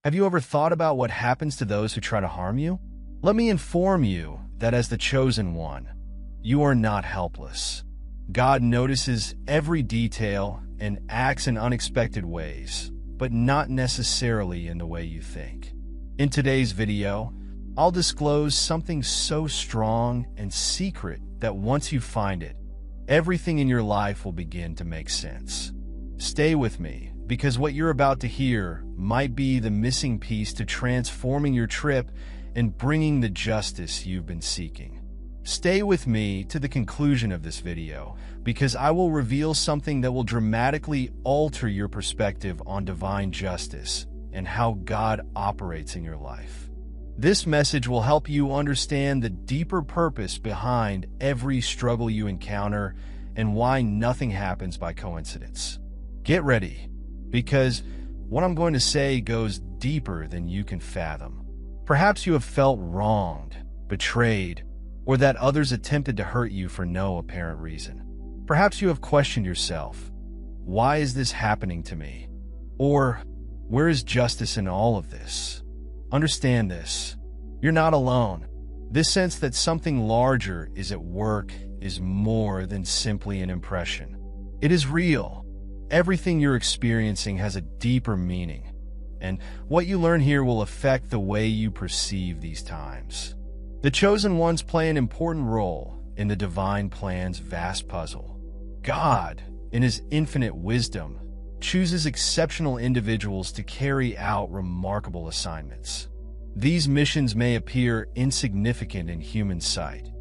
Have you ever thought about what happens to those who try to harm you? Let me inform you that as the chosen one, you are not helpless. God notices every detail and acts in unexpected ways, but not necessarily in the way you think. In today's video, I'll disclose something so strong and secret that once you find it, everything in your life will begin to make sense. Stay with me, because what you're about to hear might be the missing piece to transforming your trip and bringing the justice you've been seeking. Stay with me to the conclusion of this video, because I will reveal something that will dramatically alter your perspective on divine justice and how God operates in your life. This message will help you understand the deeper purpose behind every struggle you encounter and why nothing happens by coincidence. Get ready, because what I'm going to say goes deeper than you can fathom. Perhaps you have felt wronged, betrayed, or that others attempted to hurt you for no apparent reason. Perhaps you have questioned yourself, why is this happening to me? Or, where is justice in all of this? Understand this. You're not alone. This sense that something larger is at work is more than simply an impression. It is real. Everything you're experiencing has a deeper meaning, and what you learn here will affect the way you perceive these times. The chosen ones play an important role in the divine plan's vast puzzle. God, in His infinite wisdom, chooses exceptional individuals to carry out remarkable assignments. These missions may appear insignificant in human sight,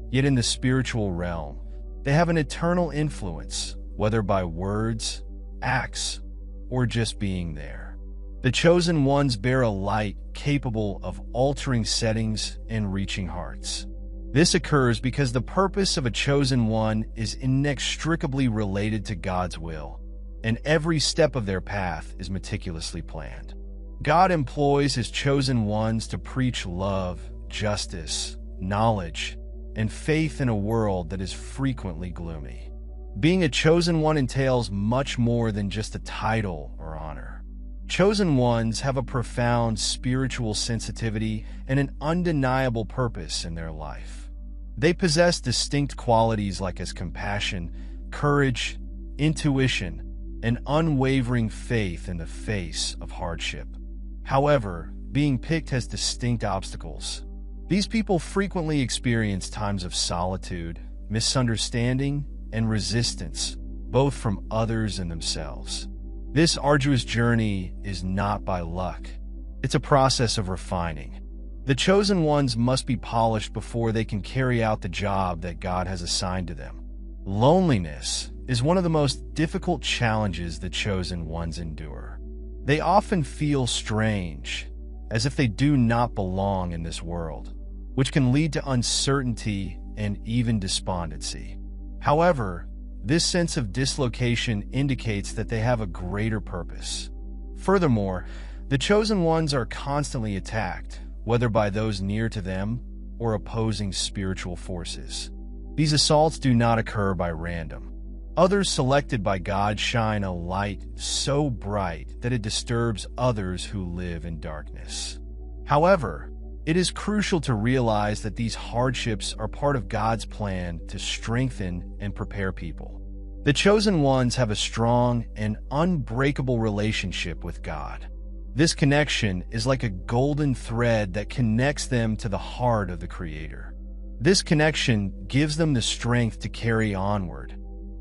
yet in the spiritual realm, they have an eternal influence, whether by words, acts, or just being there. The chosen ones bear a light capable of altering settings and reaching hearts. This occurs because the purpose of a chosen one is inextricably related to God's will, and every step of their path is meticulously planned. God employs His chosen ones to preach love, justice, knowledge, and faith in a world that is frequently gloomy. Being a chosen one entails much more than just a title or honor. Chosen ones have a profound spiritual sensitivity and an undeniable purpose in their life. They possess distinct qualities like as compassion, courage, intuition, and unwavering faith in the face of hardship. However, being picked has distinct obstacles. These people frequently experience times of solitude, misunderstanding, and resistance, both from others and themselves. This arduous journey is not by luck. It's a process of refining. The chosen ones must be polished before they can carry out the job that God has assigned to them. Loneliness is one of the most difficult challenges the chosen ones endure. They often feel strange, as if they do not belong in this world, which can lead to uncertainty and even despondency. However, this sense of dislocation indicates that they have a greater purpose. Furthermore, the chosen ones are constantly attacked, whether by those near to them or opposing spiritual forces. These assaults do not occur by random. Others selected by God shine a light so bright that it disturbs others who live in darkness. However, it is crucial to realize that these hardships are part of God's plan to strengthen and prepare people. The chosen ones have a strong and unbreakable relationship with God. This connection is like a golden thread that connects them to the heart of the Creator. This connection gives them the strength to carry onward,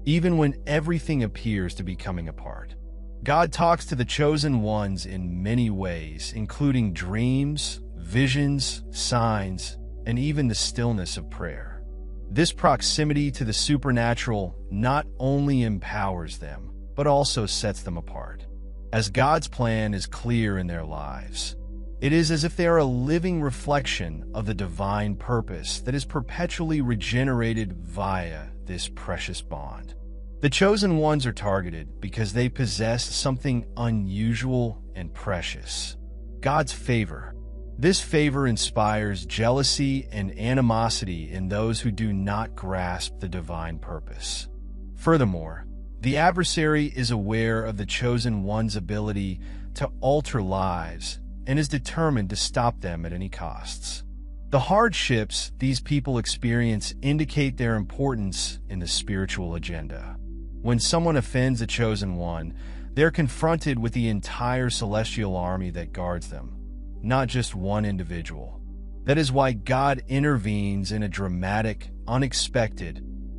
even when everything appears to be coming apart. God talks to the chosen ones in many ways, including dreams, visions, signs, and even the stillness of prayer. This proximity to the supernatural not only empowers them, but also sets them apart. As God's plan is clear in their lives, it is as if they are a living reflection of the divine purpose that is perpetually regenerated via this precious bond. The chosen ones are targeted because they possess something unusual and precious: God's favor. This favor inspires jealousy and animosity in those who do not grasp the divine purpose. Furthermore, the adversary is aware of the chosen one's ability to alter lives and is determined to stop them at any costs. The hardships these people experience indicate their importance in the spiritual agenda. When someone offends the chosen one, they're confronted with the entire celestial army that guards them, not just one individual. That is why God intervenes in a dramatic, unexpected,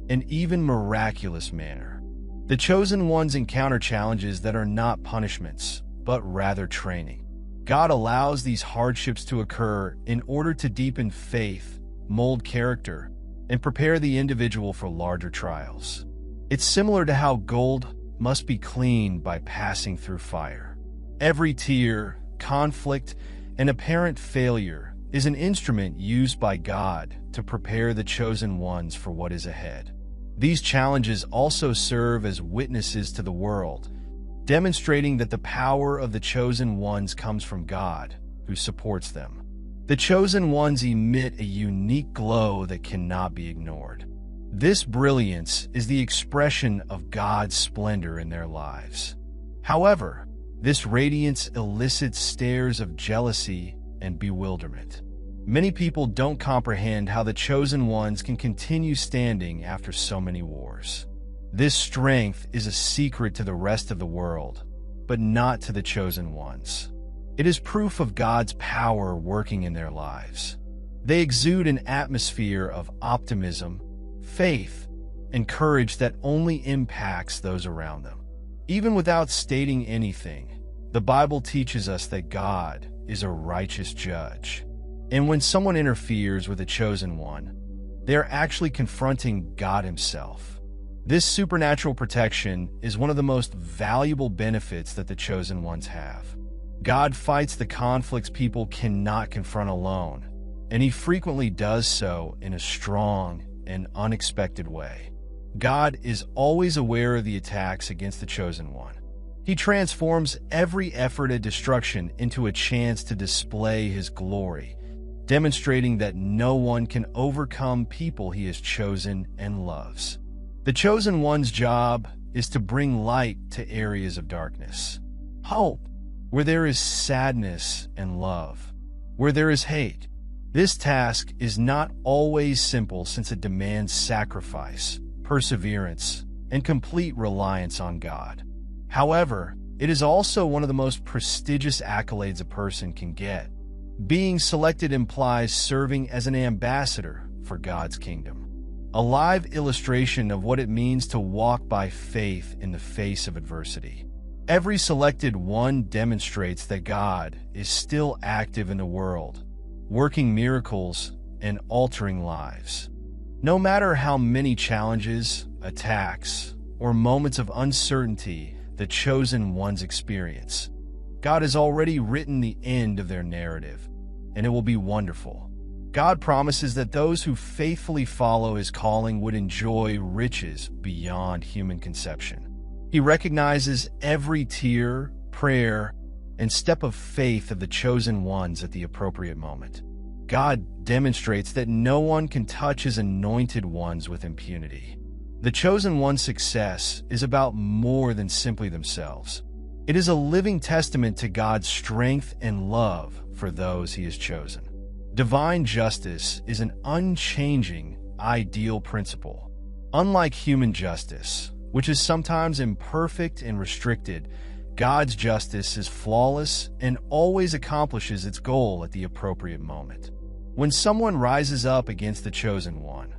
and even miraculous manner. The chosen ones encounter challenges that are not punishments, but rather training. God allows these hardships to occur in order to deepen faith, mold character, and prepare the individual for larger trials. It's similar to how gold must be cleaned by passing through fire. Every tear, conflict, and apparent failure is an instrument used by God to prepare the chosen ones for what is ahead. These challenges also serve as witnesses to the world, demonstrating that the power of the chosen ones comes from God, who supports them. The chosen ones emit a unique glow that cannot be ignored. This brilliance is the expression of God's splendor in their lives. However, this radiance elicits stares of jealousy and bewilderment. Many people don't comprehend how the chosen ones can continue standing after so many wars. This strength is a secret to the rest of the world, but not to the chosen ones. It is proof of God's power working in their lives. They exude an atmosphere of optimism, faith, and courage that only impacts those around them. Even without stating anything, the Bible teaches us that God is a righteous judge. And when someone interferes with a chosen one, they are actually confronting God himself. This supernatural protection is one of the most valuable benefits that the chosen ones have. God fights the conflicts people cannot confront alone, and he frequently does so in a strong and unexpected way. God is always aware of the attacks against the chosen one. He transforms every effort at destruction into a chance to display his glory, demonstrating that no one can overcome people he has chosen and loves. The chosen one's job is to bring light to areas of darkness, hope where there is sadness, and love where there is hate. This task is not always simple, since it demands sacrifice, perseverance, and complete reliance on God. However, it is also one of the most prestigious accolades a person can get. Being selected implies serving as an ambassador for God's kingdom, a live illustration of what it means to walk by faith in the face of adversity. Every selected one demonstrates that God is still active in the world, working miracles and altering lives. No matter how many challenges, attacks, or moments of uncertainty the chosen ones experience, God has already written the end of their narrative, and it will be wonderful. God promises that those who faithfully follow his calling would enjoy riches beyond human conception. He recognizes every tear, prayer, and step of faith of the chosen ones at the appropriate moment. God demonstrates that no one can touch his anointed ones with impunity. The chosen one's success is about more than simply themselves. It is a living testament to God's strength and love for those he has chosen. Divine justice is an unchanging, ideal principle. Unlike human justice, which is sometimes imperfect and restricted, God's justice is flawless and always accomplishes its goal at the appropriate moment. When someone rises up against the chosen one,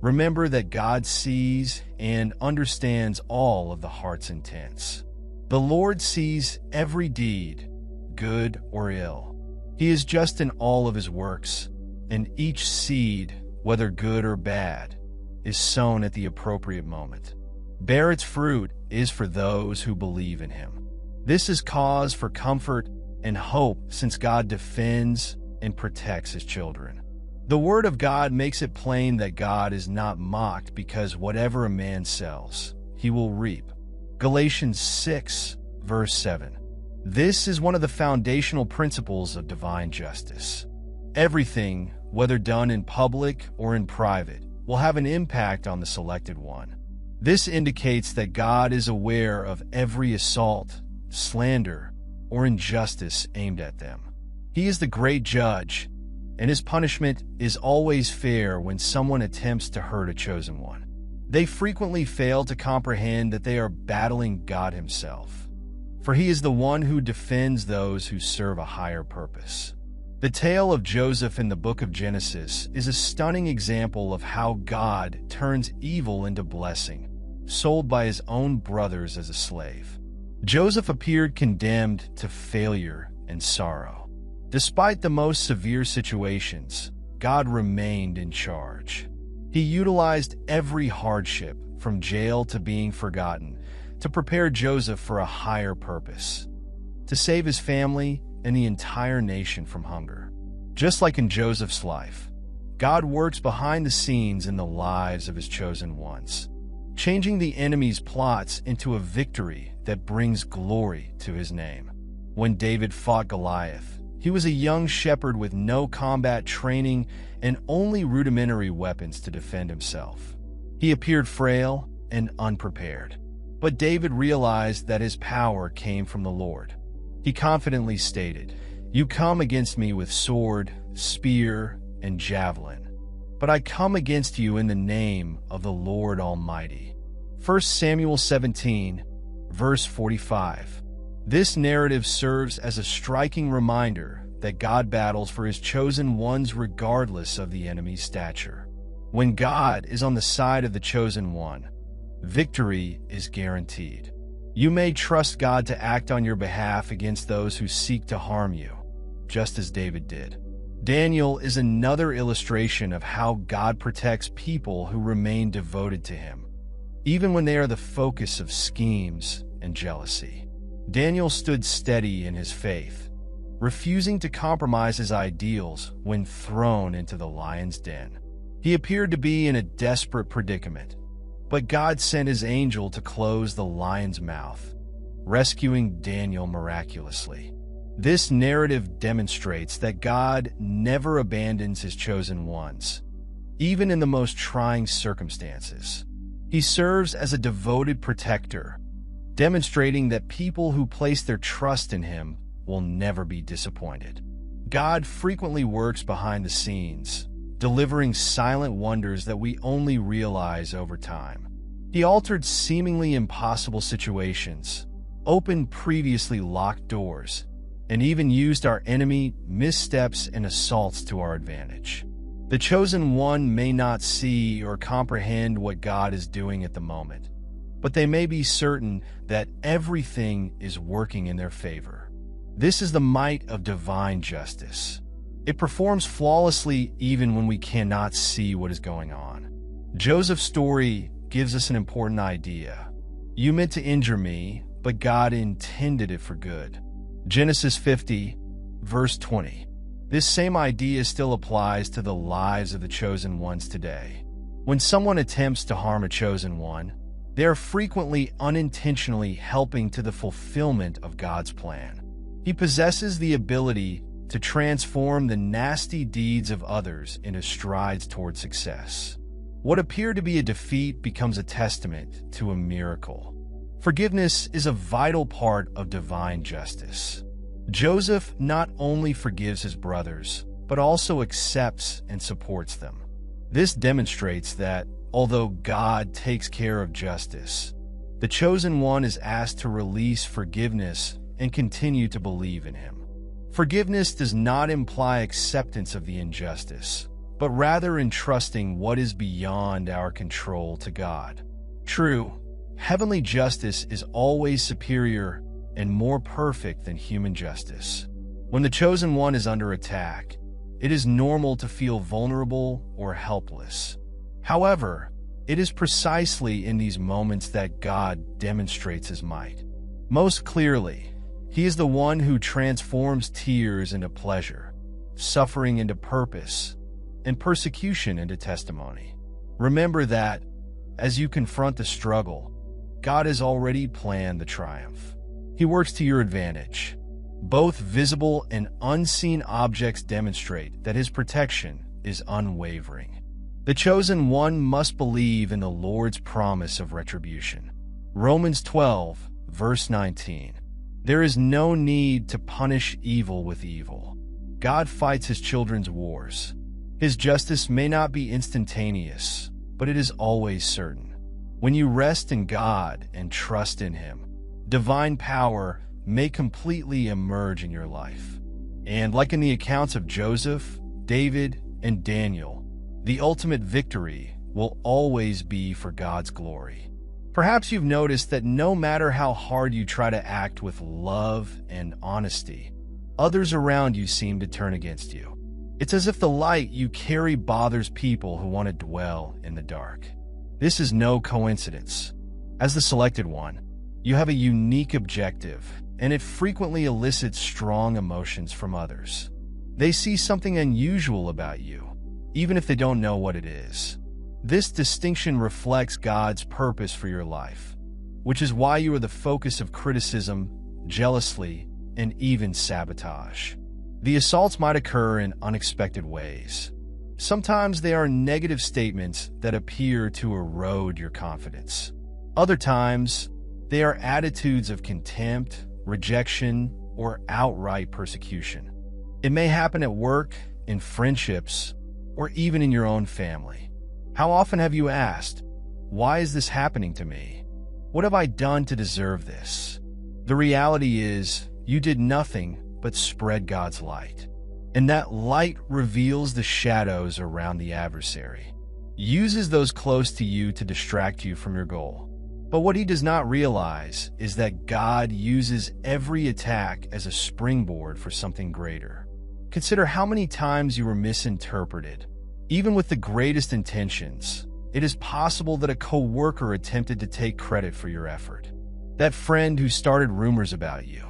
remember that God sees and understands all of the heart's intents. The Lord sees every deed, good or ill. He is just in all of his works, and each seed, whether good or bad, is sown at the appropriate moment. Bear its fruit is for those who believe in him. This is cause for comfort and hope, since God defends and protects his children. The word of God makes it plain that God is not mocked, because whatever a man sows, he will reap. Galatians 6, verse 7. This is one of the foundational principles of divine justice. Everything, whether done in public or in private, will have an impact on the selected one. This indicates that God is aware of every assault, slander, or injustice aimed at them. He is the great judge, and his punishment is always fair when someone attempts to hurt a chosen one. They frequently fail to comprehend that they are battling God himself, for he is the one who defends those who serve a higher purpose. The tale of Joseph in the book of Genesis is a stunning example of how God turns evil into blessing, sold by his own brothers as a slave. Joseph appeared condemned to failure and sorrow. Despite the most severe situations, God remained in charge. He utilized every hardship, from jail to being forgotten, to prepare Joseph for a higher purpose, to save his family and the entire nation from hunger. Just like in Joseph's life, God works behind the scenes in the lives of his chosen ones, changing the enemy's plots into a victory that brings glory to his name. When David fought Goliath, he was a young shepherd with no combat training and only rudimentary weapons to defend himself. He appeared frail and unprepared, but David realized that his power came from the Lord. He confidently stated, "You come against me with sword, spear, and javelin, but I come against you in the name of the Lord Almighty." 1 Samuel 17, verse 45. This narrative serves as a striking reminder that God battles for his chosen ones regardless of the enemy's stature. When God is on the side of the chosen one, victory is guaranteed. You may trust God to act on your behalf against those who seek to harm you, just as David did. Daniel is another illustration of how God protects people who remain devoted to him, even when they are the focus of schemes and jealousy. Daniel stood steady in his faith, refusing to compromise his ideals when thrown into the lion's den. He appeared to be in a desperate predicament, but God sent his angel to close the lion's mouth, rescuing Daniel miraculously. This narrative demonstrates that God never abandons his chosen ones, even in the most trying circumstances. He serves as a devoted protector, demonstrating that people who place their trust in him will never be disappointed. God frequently works behind the scenes, delivering silent wonders that we only realize over time. He altered seemingly impossible situations, opened previously locked doors, and even used our enemy missteps and assaults to our advantage. The chosen one may not see or comprehend what God is doing at the moment, but they may be certain that everything is working in their favor. This is the might of divine justice. It performs flawlessly even when we cannot see what is going on. Joseph's story gives us an important idea. You meant to injure me, but God intended it for good. Genesis 50, verse 20. This same idea still applies to the lives of the chosen ones today. When someone attempts to harm a chosen one, they are frequently unintentionally helping to the fulfillment of God's plan. He possesses the ability to transform the nasty deeds of others into strides toward success. What appeared to be a defeat becomes a testament to a miracle. Forgiveness is a vital part of divine justice. Joseph not only forgives his brothers, but also accepts and supports them. This demonstrates that, although God takes care of justice, the chosen one is asked to release forgiveness and continue to believe in him. Forgiveness does not imply acceptance of the injustice, but rather entrusting what is beyond our control to God. True, heavenly justice is always superior and more perfect than human justice. When the chosen one is under attack, it is normal to feel vulnerable or helpless. However, it is precisely in these moments that God demonstrates his might. Most clearly, he is the one who transforms tears into pleasure, suffering into purpose, and persecution into testimony. Remember that, as you confront the struggle, God has already planned the triumph. He works to your advantage. Both visible and unseen objects demonstrate that his protection is unwavering. The chosen one must believe in the Lord's promise of retribution. Romans 12, verse 19. There is no need to punish evil with evil. God fights his children's wars. His justice may not be instantaneous, but it is always certain. When you rest in God and trust in him, divine power may completely emerge in your life. And like in the accounts of Joseph, David, and Daniel, the ultimate victory will always be for God's glory. Perhaps you've noticed that no matter how hard you try to act with love and honesty, others around you seem to turn against you. It's as if the light you carry bothers people who want to dwell in the dark. This is no coincidence. As the selected one, you have a unique objective, and it frequently elicits strong emotions from others. They see something unusual about you, even if they don't know what it is. This distinction reflects God's purpose for your life, which is why you are the focus of criticism, jealousy, and even sabotage. The assaults might occur in unexpected ways. Sometimes they are negative statements that appear to erode your confidence. Other times, they are attitudes of contempt, rejection, or outright persecution. It may happen at work, in friendships, or even in your own family. How often have you asked, "Why is this happening to me? What have I done to deserve this?" The reality is, you did nothing but spread God's light. And that light reveals the shadows around the adversary, uses those close to you to distract you from your goal. But what he does not realize is that God uses every attack as a springboard for something greater. Consider how many times you were misinterpreted. Even with the greatest intentions, it is possible that a coworker attempted to take credit for your effort. That friend who started rumors about you,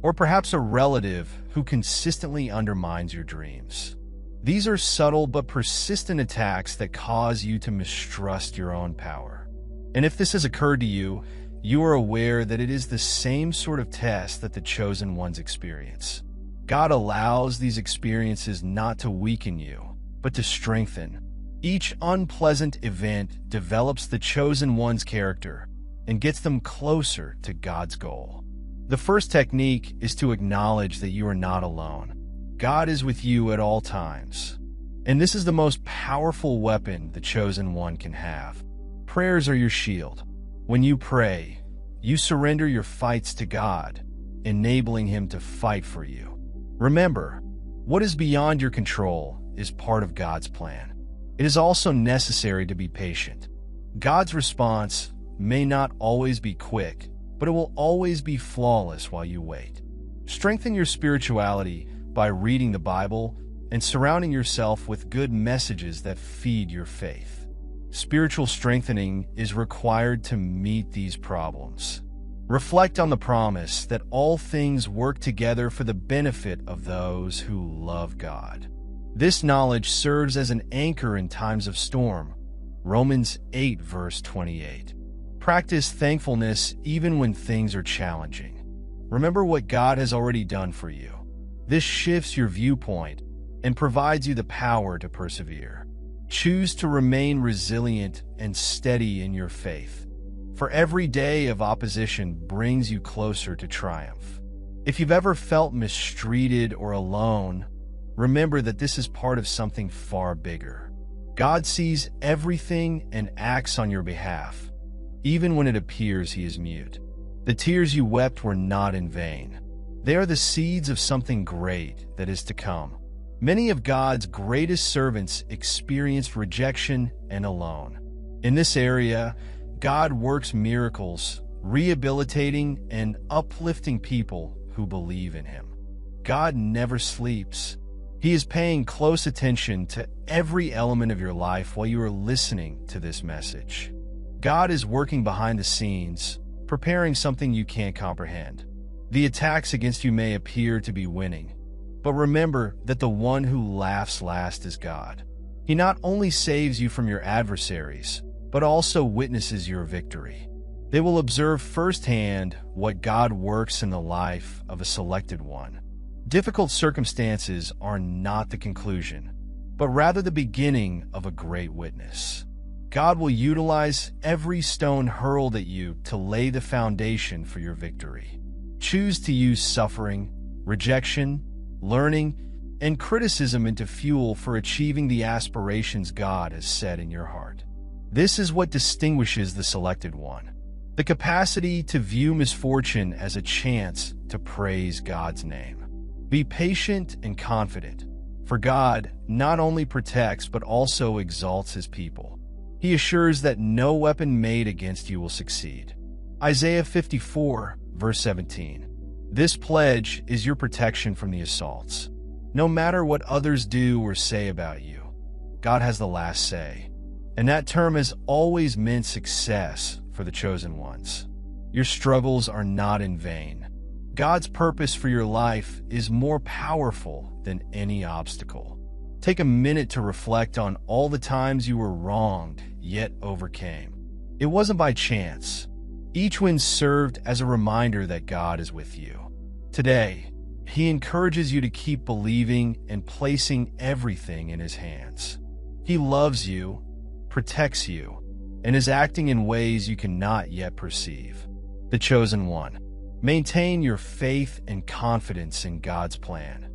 or perhaps a relative who consistently undermines your dreams. These are subtle but persistent attacks that cause you to mistrust your own power. And if this has occurred to you, you are aware that it is the same sort of test that the chosen ones experience. God allows these experiences not to weaken you, but to strengthen. Each unpleasant event develops the chosen one's character and gets them closer to God's goal. The first technique is to acknowledge that you are not alone. God is with you at all times. And this is the most powerful weapon the chosen one can have. Prayers are your shield. When you pray, you surrender your fights to God, enabling him to fight for you. Remember, what is beyond your control is part of God's plan. It is also necessary to be patient. God's response may not always be quick, but it will always be flawless while you wait. Strengthen your spirituality by reading the Bible and surrounding yourself with good messages that feed your faith. Spiritual strengthening is required to meet these problems. Reflect on the promise that all things work together for the benefit of those who love God. This knowledge serves as an anchor in times of storm. Romans 8, verse 28. Practice thankfulness even when things are challenging. Remember what God has already done for you. This shifts your viewpoint and provides you the power to persevere. Choose to remain resilient and steady in your faith, for every day of opposition brings you closer to triumph. If you've ever felt mistreated or alone, remember that this is part of something far bigger. God sees everything and acts on your behalf, even when it appears he is mute. The tears you wept were not in vain. They are the seeds of something great that is to come. Many of God's greatest servants experienced rejection and alone. In this area, God works miracles, rehabilitating and uplifting people who believe in him. God never sleeps. He is paying close attention to every element of your life while you are listening to this message. God is working behind the scenes, preparing something you can't comprehend. The attacks against you may appear to be winning, but remember that the one who laughs last is God. He not only saves you from your adversaries, but also witnesses your victory. They will observe firsthand what God works in the life of a selected one. Difficult circumstances are not the conclusion, but rather the beginning of a great witness. God will utilize every stone hurled at you to lay the foundation for your victory. Choose to use suffering, rejection, learning, and criticism into fuel for achieving the aspirations God has set in your heart. This is what distinguishes the selected one: the capacity to view misfortune as a chance to praise God's name. Be patient and confident, for God not only protects but also exalts his people. He assures that no weapon made against you will succeed. Isaiah 54, verse 17. This pledge is your protection from the assaults. No matter what others do or say about you, God has the last say. And that term has always meant success for the chosen ones. Your struggles are not in vain. God's purpose for your life is more powerful than any obstacle. Take a minute to reflect on all the times you were wronged, yet overcame. It wasn't by chance. Each win served as a reminder that God is with you. Today, he encourages you to keep believing and placing everything in his hands. He loves you, protects you, and is acting in ways you cannot yet perceive. The chosen one. Maintain your faith and confidence in God's plan,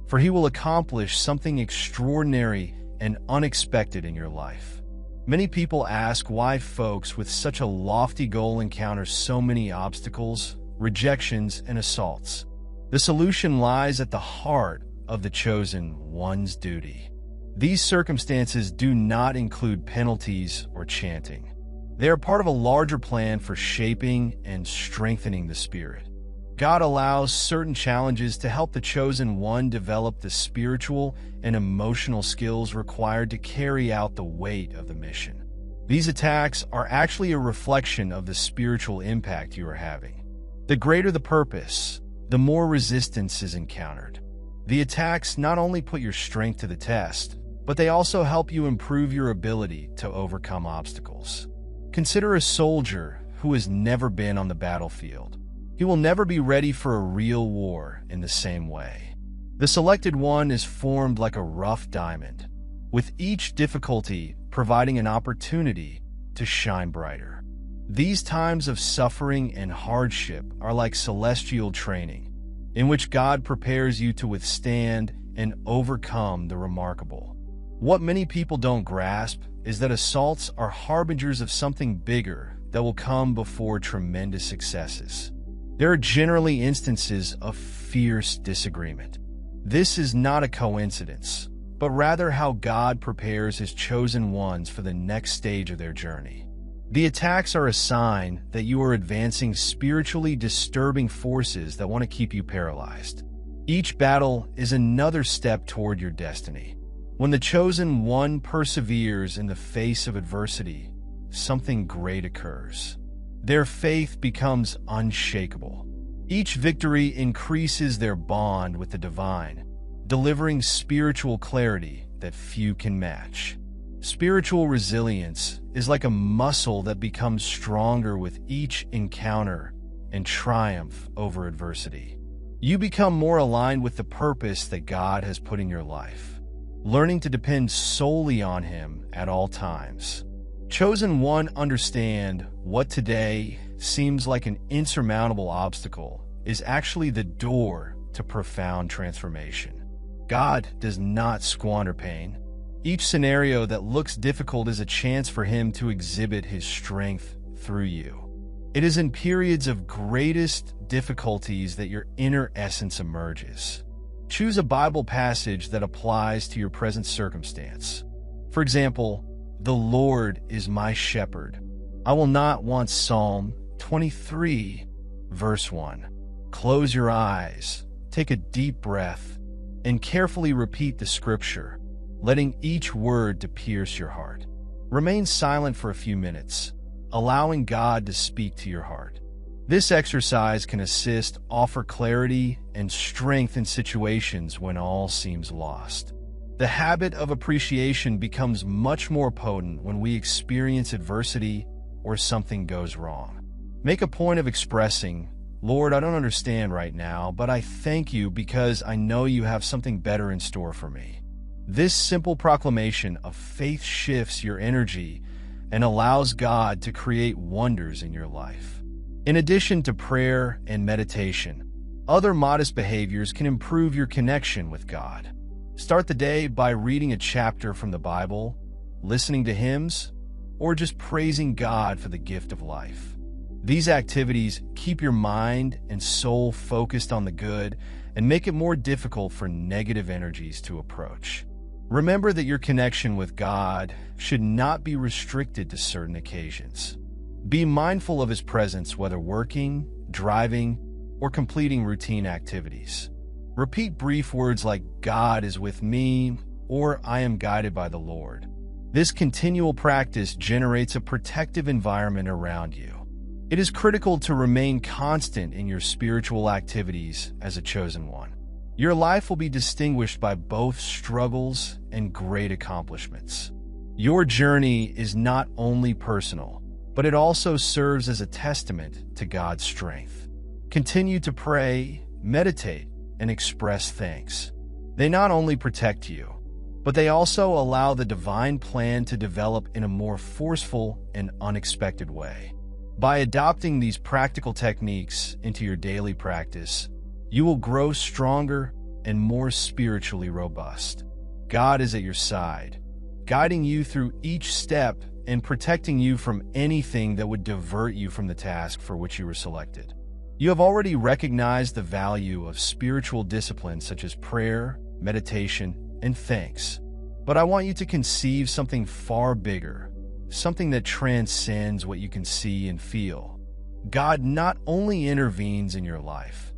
for he will accomplish something extraordinary and unexpected in your life. Many people ask why folks with such a lofty goal encounter so many obstacles, rejections, and assaults. The solution lies at the heart of the chosen one's duty. These circumstances do not include penalties or chanting. They are part of a larger plan for shaping and strengthening the spirit. God allows certain challenges to help the chosen one develop the spiritual and emotional skills required to carry out the weight of the mission. These attacks are actually a reflection of the spiritual impact you are having. The greater the purpose, the more resistance is encountered. The attacks not only put your strength to the test, but they also help you improve your ability to overcome obstacles. Consider a soldier who has never been on the battlefield. He will never be ready for a real war in the same way. The selected one is formed like a rough diamond, with each difficulty providing an opportunity to shine brighter. These times of suffering and hardship are like celestial training, in which God prepares you to withstand and overcome the remarkable. What many people don't grasp is that assaults are harbingers of something bigger that will come before tremendous successes. There are generally instances of fierce disagreement. This is not a coincidence, but rather how God prepares his chosen ones for the next stage of their journey. The attacks are a sign that you are advancing spiritually disturbing forces that want to keep you paralyzed. Each battle is another step toward your destiny. When the chosen one perseveres in the face of adversity, something great occurs. Their faith becomes unshakable. Each victory increases their bond with the divine, delivering spiritual clarity that few can match. Spiritual resilience is like a muscle that becomes stronger with each encounter and triumph over adversity. You become more aligned with the purpose that God has put in your life, learning to depend solely on him at all times. Chosen one, understand what today seems like an insurmountable obstacle is actually the door to profound transformation. God does not squander pain. Each scenario that looks difficult is a chance for him to exhibit his strength through you. It is in periods of greatest difficulties that your inner essence emerges. Choose a Bible passage that applies to your present circumstance. For example, "The Lord is my shepherd. I will not want." Psalm 23, verse 1. Close your eyes, take a deep breath, and carefully repeat the scripture, letting each word to pierce your heart. Remain silent for a few minutes, allowing God to speak to your heart. This exercise can offer clarity and strength in situations when all seems lost. The habit of appreciation becomes much more potent when we experience adversity or something goes wrong. Make a point of expressing, "Lord, I don't understand right now, but I thank you because I know you have something better in store for me." This simple proclamation of faith shifts your energy and allows God to create wonders in your life. In addition to prayer and meditation, other modest behaviors can improve your connection with God. Start the day by reading a chapter from the Bible, listening to hymns, or just praising God for the gift of life. These activities keep your mind and soul focused on the good and make it more difficult for negative energies to approach. Remember that your connection with God should not be restricted to certain occasions. Be mindful of His presence whether working, driving, or completing routine activities. Repeat brief words like "God is with me" or "I am guided by the Lord." This continual practice generates a protective environment around you. It is critical to remain constant in your spiritual activities as a chosen one. Your life will be distinguished by both struggles and great accomplishments. Your journey is not only personal, but it also serves as a testament to God's strength. Continue to pray, meditate, and express thanks. They not only protect you, but they also allow the divine plan to develop in a more forceful and unexpected way. By adopting these practical techniques into your daily practice, you will grow stronger and more spiritually robust. God is at your side, guiding you through each step and protecting you from anything that would divert you from the task for which you were selected. You have already recognized the value of spiritual disciplines such as prayer, meditation, and thanks. But I want you to conceive something far bigger, something that transcends what you can see and feel. God not only intervenes in your life,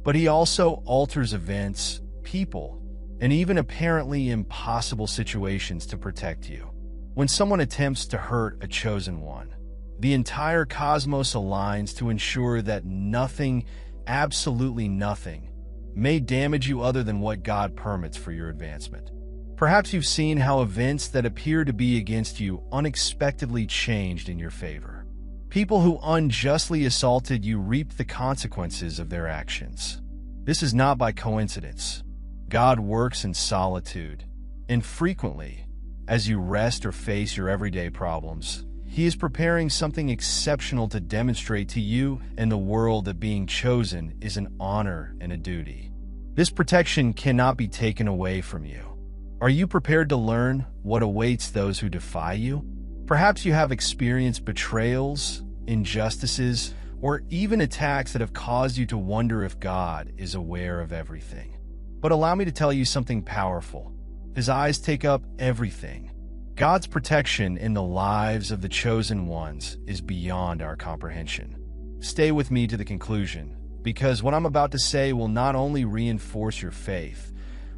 but He also alters events, people, and even apparently impossible situations to protect you. When someone attempts to hurt a chosen one, the entire cosmos aligns to ensure that nothing, absolutely nothing, may damage you other than what God permits for your advancement. Perhaps you've seen how events that appear to be against you unexpectedly changed in your favor. People who unjustly assaulted you reaped the consequences of their actions. This is not by coincidence. God works in solitude, and frequently, as you rest or face your everyday problems, He is preparing something exceptional to demonstrate to you and the world that being chosen is an honor and a duty. This protection cannot be taken away from you. Are you prepared to learn what awaits those who defy you? Perhaps you have experienced betrayals, injustices, or even attacks that have caused you to wonder if God is aware of everything. But allow me to tell you something powerful. His eyes take up everything. God's protection in the lives of the chosen ones is beyond our comprehension. Stay with me to the conclusion, because what I'm about to say will not only reinforce your faith,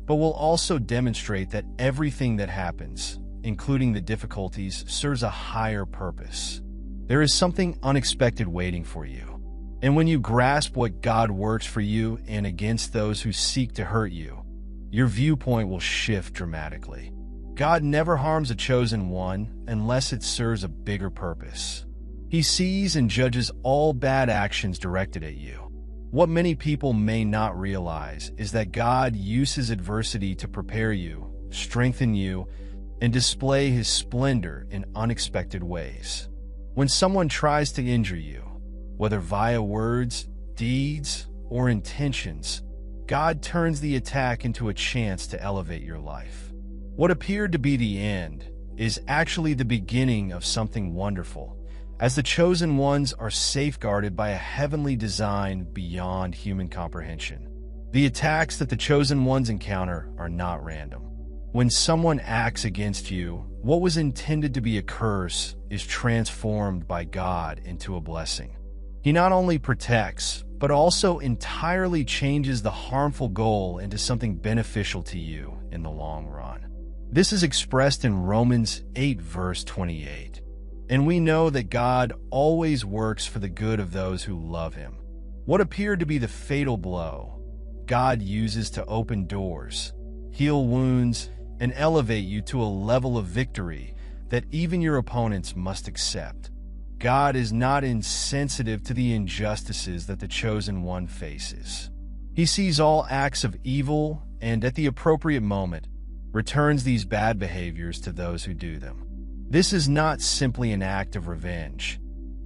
but will also demonstrate that everything that happens, including the difficulties, serves a higher purpose. There is something unexpected waiting for you. And when you grasp what God works for you and against those who seek to hurt you, your viewpoint will shift dramatically. God never harms a chosen one unless it serves a bigger purpose. He sees and judges all bad actions directed at you. What many people may not realize is that God uses adversity to prepare you, strengthen you, and display His splendor in unexpected ways. When someone tries to injure you, whether via words, deeds, or intentions, God turns the attack into a chance to elevate your life. What appeared to be the end is actually the beginning of something wonderful, as the chosen ones are safeguarded by a heavenly design beyond human comprehension. The attacks that the chosen ones encounter are not random. When someone acts against you, what was intended to be a curse is transformed by God into a blessing. He not only protects, but also entirely changes the harmful goal into something beneficial to you in the long run. This is expressed in Romans 8, verse 28. And we know that God always works for the good of those who love Him. What appeared to be the fatal blow, God uses to open doors, heal wounds, and elevate you to a level of victory that even your opponents must accept. God is not insensitive to the injustices that the chosen one faces. He sees all acts of evil and, at the appropriate moment, returns these bad behaviors to those who do them. This is not simply an act of revenge,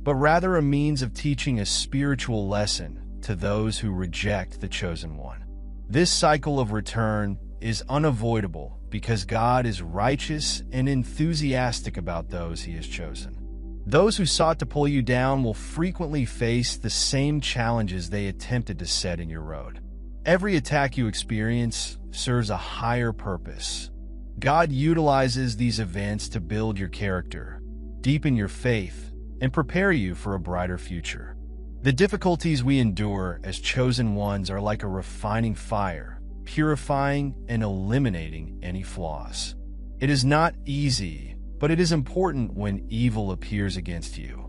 but rather a means of teaching a spiritual lesson to those who reject the chosen one. This cycle of return is unavoidable because God is righteous and enthusiastic about those he has chosen. Those who sought to pull you down will frequently face the same challenges they attempted to set in your road. Every attack you experience serves a higher purpose. God utilizes these events to build your character, deepen your faith, and prepare you for a brighter future. The difficulties we endure as chosen ones are like a refining fire, purifying and eliminating any flaws. It is not easy, but it is important when evil appears against you.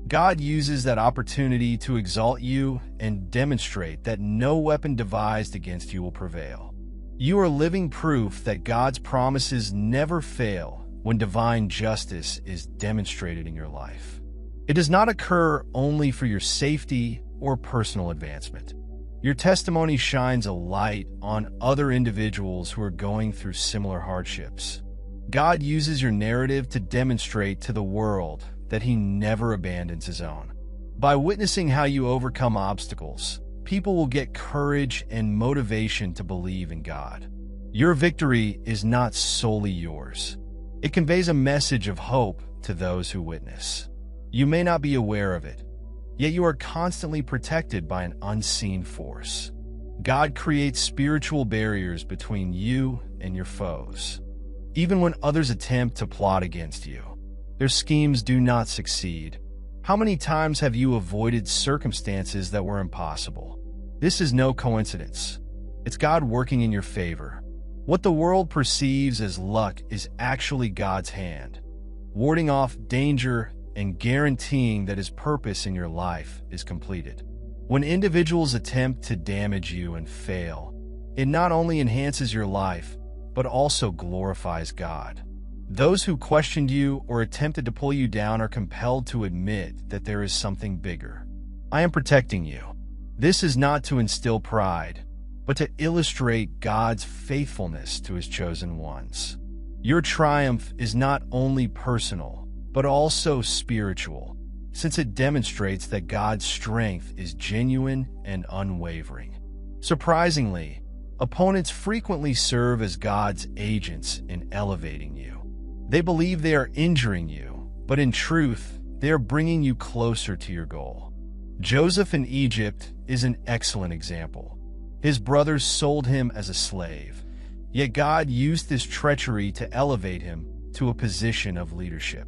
God uses that opportunity to exalt you and demonstrate that no weapon devised against you will prevail. You are living proof that God's promises never fail when divine justice is demonstrated in your life. It does not occur only for your safety or personal advancement. Your testimony shines a light on other individuals who are going through similar hardships. God uses your narrative to demonstrate to the world that he never abandons his own. By witnessing how you overcome obstacles, people will get courage and motivation to believe in God. Your victory is not solely yours. It conveys a message of hope to those who witness. You may not be aware of it, yet you are constantly protected by an unseen force. God creates spiritual barriers between you and your foes. Even when others attempt to plot against you, their schemes do not succeed. How many times have you avoided circumstances that were impossible? This is no coincidence. It's God working in your favor. What the world perceives as luck is actually God's hand, warding off danger and guaranteeing that his purpose in your life is completed. When individuals attempt to damage you and fail, it not only enhances your life, but also glorifies God. Those who questioned you or attempted to pull you down are compelled to admit that there is something bigger. I am protecting you. This is not to instill pride, but to illustrate God's faithfulness to his chosen ones. Your triumph is not only personal, but also spiritual, since it demonstrates that God's strength is genuine and unwavering. Surprisingly, opponents frequently serve as God's agents in elevating you. They believe they are injuring you, but in truth, they are bringing you closer to your goal. Joseph in Egypt is an excellent example. His brothers sold him as a slave, yet God used this treachery to elevate him to a position of leadership.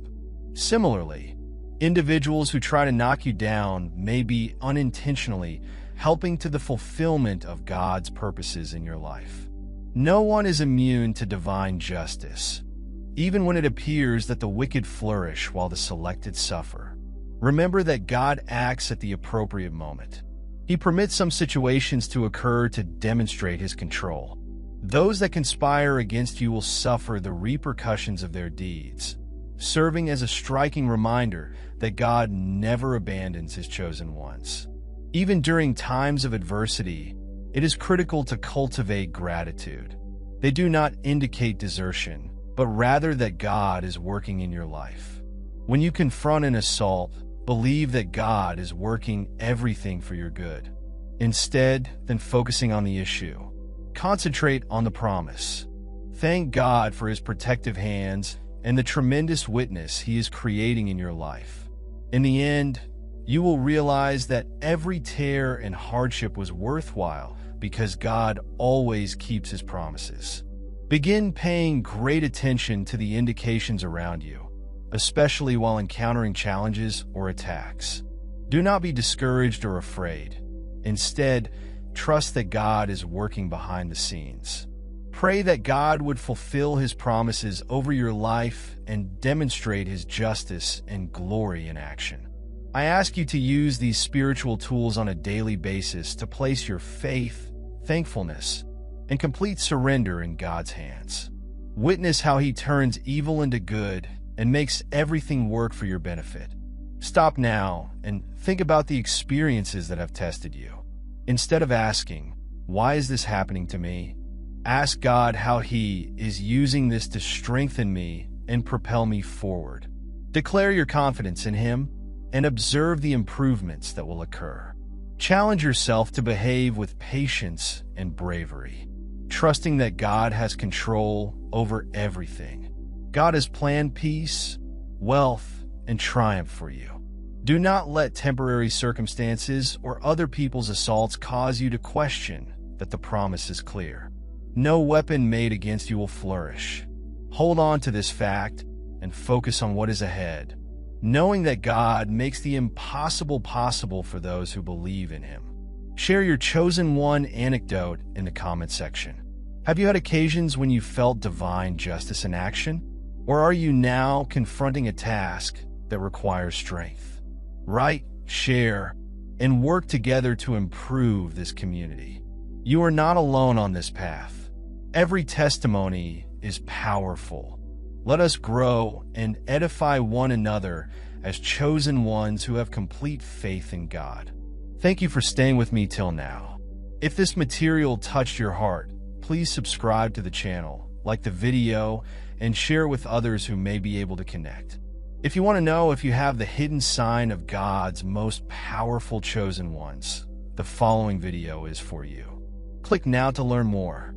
Similarly, individuals who try to knock you down may be unintentionally helping to the fulfillment of God's purposes in your life. No one is immune to divine justice, even when it appears that the wicked flourish while the selected suffer. Remember that God acts at the appropriate moment. He permits some situations to occur to demonstrate his control. Those that conspire against you will suffer the repercussions of their deeds, serving as a striking reminder that God never abandons his chosen ones. Even during times of adversity, it is critical to cultivate gratitude. They do not indicate desertion, but rather that God is working in your life. When you confront an assault, believe that God is working everything for your good. Instead than focusing on the issue, concentrate on the promise. Thank God for his protective hands and the tremendous witness he is creating in your life. In the end, you will realize that every tear and hardship was worthwhile because God always keeps his promises. Begin paying great attention to the indications around you, especially while encountering challenges or attacks. Do not be discouraged or afraid. Instead, trust that God is working behind the scenes. Pray that God would fulfill his promises over your life and demonstrate his justice and glory in action. I ask you to use these spiritual tools on a daily basis to place your faith, thankfulness, and complete surrender in God's hands. Witness how he turns evil into good and makes everything work for your benefit. Stop now and think about the experiences that have tested you. Instead of asking, "Why is this happening to me?" ask God how he is using this to strengthen me and propel me forward. Declare your confidence in him and observe the improvements that will occur. Challenge yourself to behave with patience and bravery. trusting that God has control over everything. God has planned peace, wealth, and triumph for you. Do not let temporary circumstances or other people's assaults cause you to question that the promise is clear. No weapon made against you will flourish. Hold on to this fact and focus on what is ahead, knowing that God makes the impossible possible for those who believe in Him. Share your chosen one anecdote in the comment section. Have you had occasions when you felt divine justice in action? Or are you now confronting a task that requires strength? Write, share, and work together to improve this community. You are not alone on this path. Every testimony is powerful. Let us grow and edify one another as chosen ones who have complete faith in God. Thank you for staying with me till now. If this material touched your heart, please subscribe to the channel, like the video, and share with others who may be able to connect. If you want to know if you have the hidden sign of God's most powerful chosen ones, the following video is for you. Click now to learn more.